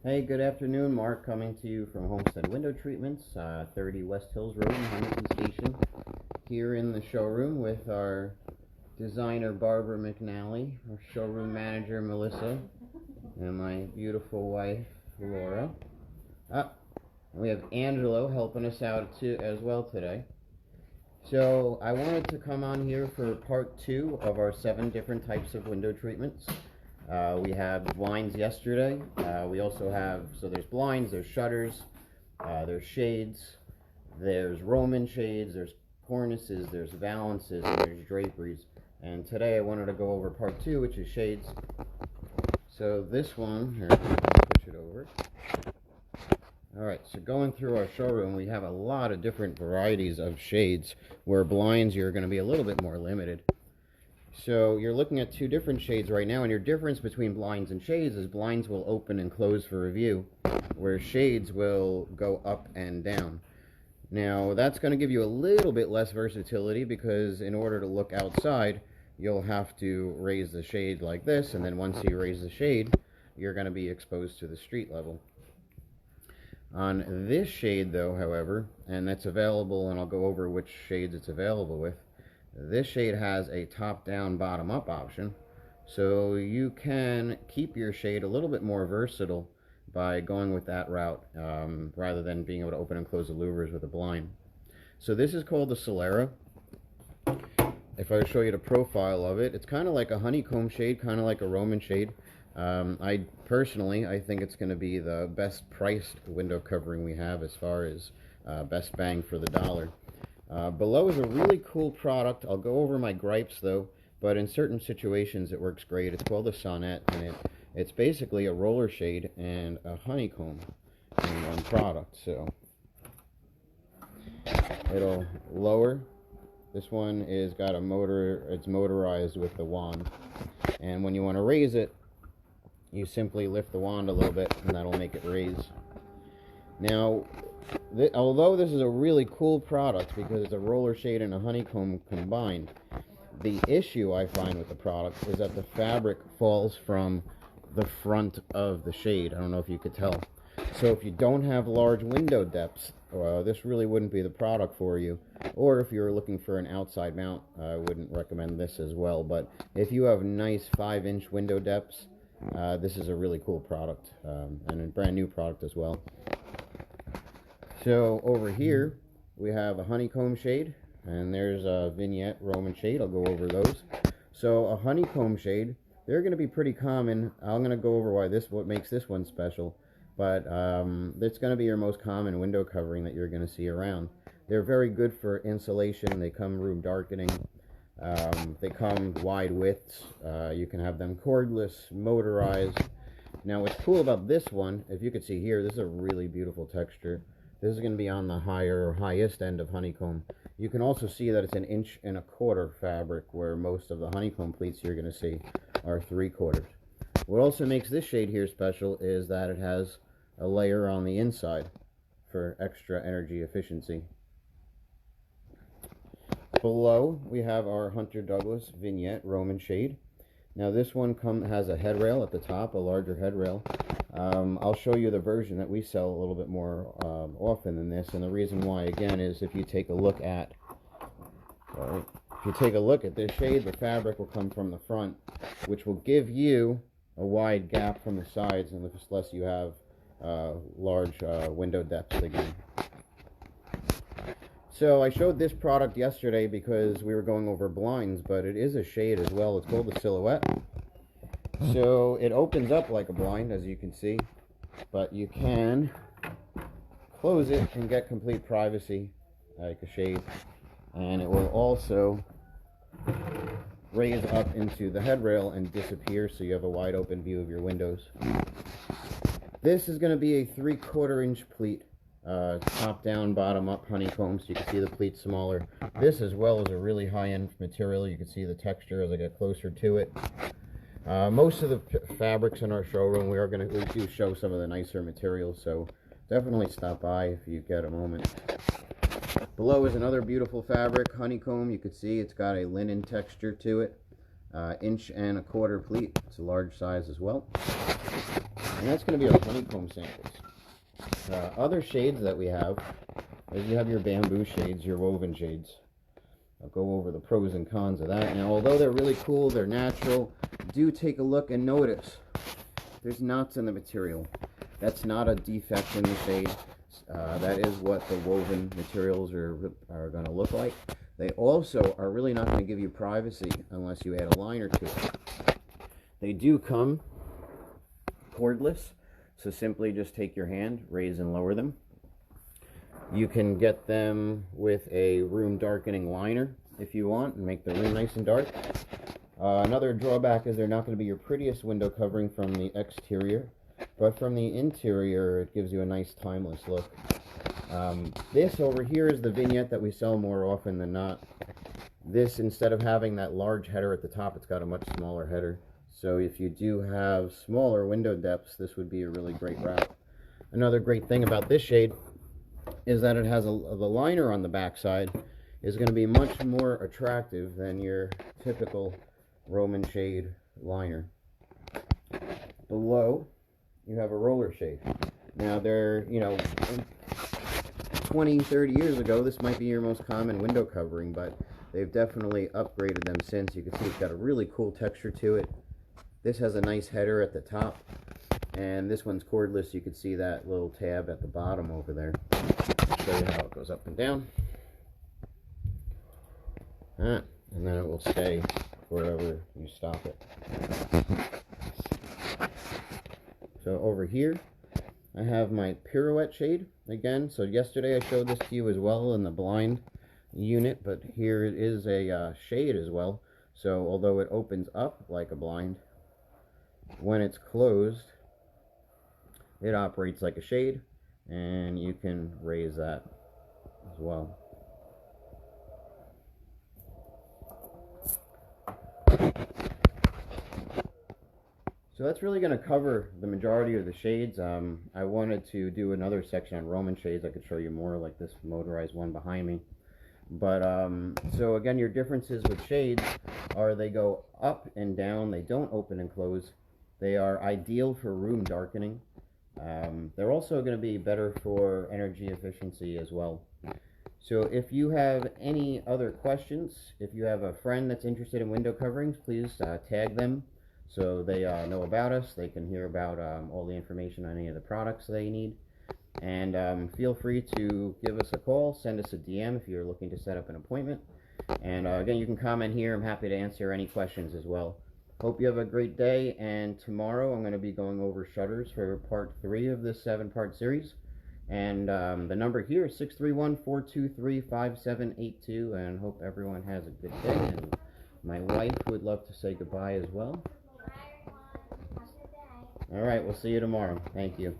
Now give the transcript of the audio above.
Hey, good afternoon. Mark coming to you from Homestead Window Treatments, 30 West Hills Road in Huntington Station. Here in the showroom with our designer Barbara McNally, our showroom manager Melissa, and my beautiful wife Laura. We have Angelo helping us out too as well today. So I wanted to come on here for part 2 of our 7 different types of window treatments. We had blinds yesterday. We also have, so there's blinds, there's shutters, there's shades, there's Roman shades, there's cornices, there's valances, and there's draperies. And today I wanted to go over part 2, which is shades. So this one, here, push it over. Alright, so going through our showroom, we have a lot of different varieties of shades, where blinds you're going to be a little bit more limited. So you're looking at 2 different shades right now, and your difference between blinds and shades is blinds will open and close for review, where shades will go up and down. Now that's going to give you a little bit less versatility, because in order to look outside, you'll have to raise the shade like this, and then once you raise the shade, you're going to be exposed to the street level. On this shade though, however, and that's available, and I'll go over which shades it's available with, this shade has a top-down, bottom-up option, so you can keep your shade a little bit more versatile by going with that route, rather than being able to open and close the louvers with a blind. So this is called the Solera. If I show you the profile of it, it's kind of like a honeycomb shade, kind of like a Roman shade. I think it's going to be the best priced window covering we have as far as best bang for the dollar. Below is a really cool product. I'll go over my gripes though, but in certain situations it works great. It's called the Sonnet, and it's basically a roller shade and a honeycomb in one product. So it'll lower. This one is got a motor, it's motorized with the wand, and when you want to raise it, you simply lift the wand a little bit and that'll make it raise. Now, although this is a really cool product because it's a roller shade and a honeycomb combined, the issue I find with the product is that the fabric falls from the front of the shade. I don't know if you could tell. So if you don't have large window depths, this really wouldn't be the product for you. Or if you're looking for an outside mount, I wouldn't recommend this as well. But if you have nice 5-inch window depths, this is a really cool product, and a brand new product as well. So over here we have a honeycomb shade, and there's a vignette Roman shade. I'll go over those. So a honeycomb shade, they're going to be pretty common. I'm going to go over what makes this one special, but it's going to be your most common window covering that you're going to see around. They're very good for insulation. They come room darkening. They come wide widths. You can have them cordless, motorized. Now what's cool about this one, if you could see here, this is a really beautiful texture. This is going to be on the highest end of honeycomb. You can also see that it's 1.25 inch fabric, where most of the honeycomb pleats you're going to see are 3/4. What also makes this shade here special is that it has a layer on the inside for extra energy efficiency. Below we have our Hunter Douglas vignette Roman shade. Now this one has a headrail at the top, a larger headrail. I'll show you the version that we sell a little bit more often than this, and the reason why again is if you take a look at this shade, the fabric will come from the front, which will give you a wide gap from the sides unless you have large window depths again. So I showed this product yesterday because we were going over blinds, but it is a shade as well. It's called the Silhouette. So it opens up like a blind, as you can see, but you can close it and get complete privacy like a shade, and it will also raise up into the headrail and disappear, so you have a wide open view of your windows. This is going to be a 3/4 inch pleat, top down, bottom up honeycomb, so you can see the pleat smaller. This as well is a really high-end material. You can see the texture as I get closer to it. Most of the fabrics in our showroom, we do show some of the nicer materials, so definitely stop by if you get a moment. Below is another beautiful fabric, honeycomb. You can see it's got a linen texture to it. 1.25 inch pleat. It's a large size as well. And that's going to be our honeycomb samples. Other shades that we have is you have your bamboo shades, your woven shades. I'll go over the pros and cons of that. Now, although they're really cool, they're natural, do take a look and notice there's knots in the material. That's not a defect in the shade. That is what the woven materials are going to look like. They also are really not going to give you privacy unless you add a liner to it. They do come cordless, so simply just take your hand, raise and lower them. You can get them with a room darkening liner if you want and make the room nice and dark. Another drawback is they're not going to be your prettiest window covering from the exterior, but from the interior it gives you a nice timeless look. This over here is the vignette that we sell more often than not. This, instead of having that large header at the top, it's got a much smaller header. So if you do have smaller window depths, this would be a really great route. Another great thing about this shade is that it has the liner on the back side is going to be much more attractive than your typical Roman shade liner. Below, you have a roller shade. Now, they're, 20, 30 years ago, this might be your most common window covering, but they've definitely upgraded them since. You can see it's got a really cool texture to it. This has a nice header at the top, and this one's cordless. You can see that little tab at the bottom over there. I'll show you how it goes up and down. And then it will stay wherever you stop it. So over here, I have my pirouette shade again. So yesterday I showed this to you as well in the blind unit, but here it is a shade as well. So although it opens up like a blind, when it's closed, it operates like a shade, and you can raise that as well. So that's really going to cover the majority of the shades. I wanted to do another section on Roman shades. I could show you more, like this motorized one behind me. But so again, your differences with shades are they go up and down. They don't open and close. They are ideal for room darkening. They're also going to be better for energy efficiency as well. So if you have any other questions, if you have a friend that's interested in window coverings, please tag them so they know about us. They can hear about all the information on any of the products they need. And feel free to give us a call, send us a DM if you're looking to set up an appointment. And again, you can comment here. I'm happy to answer any questions as well. Hope you have a great day, and tomorrow I'm going to be going over shutters for part 3 of this 7-part series. And the number here is 631-423-5782, and hope everyone has a good day. And my wife would love to say goodbye as well. All right, we'll see you tomorrow. Thank you.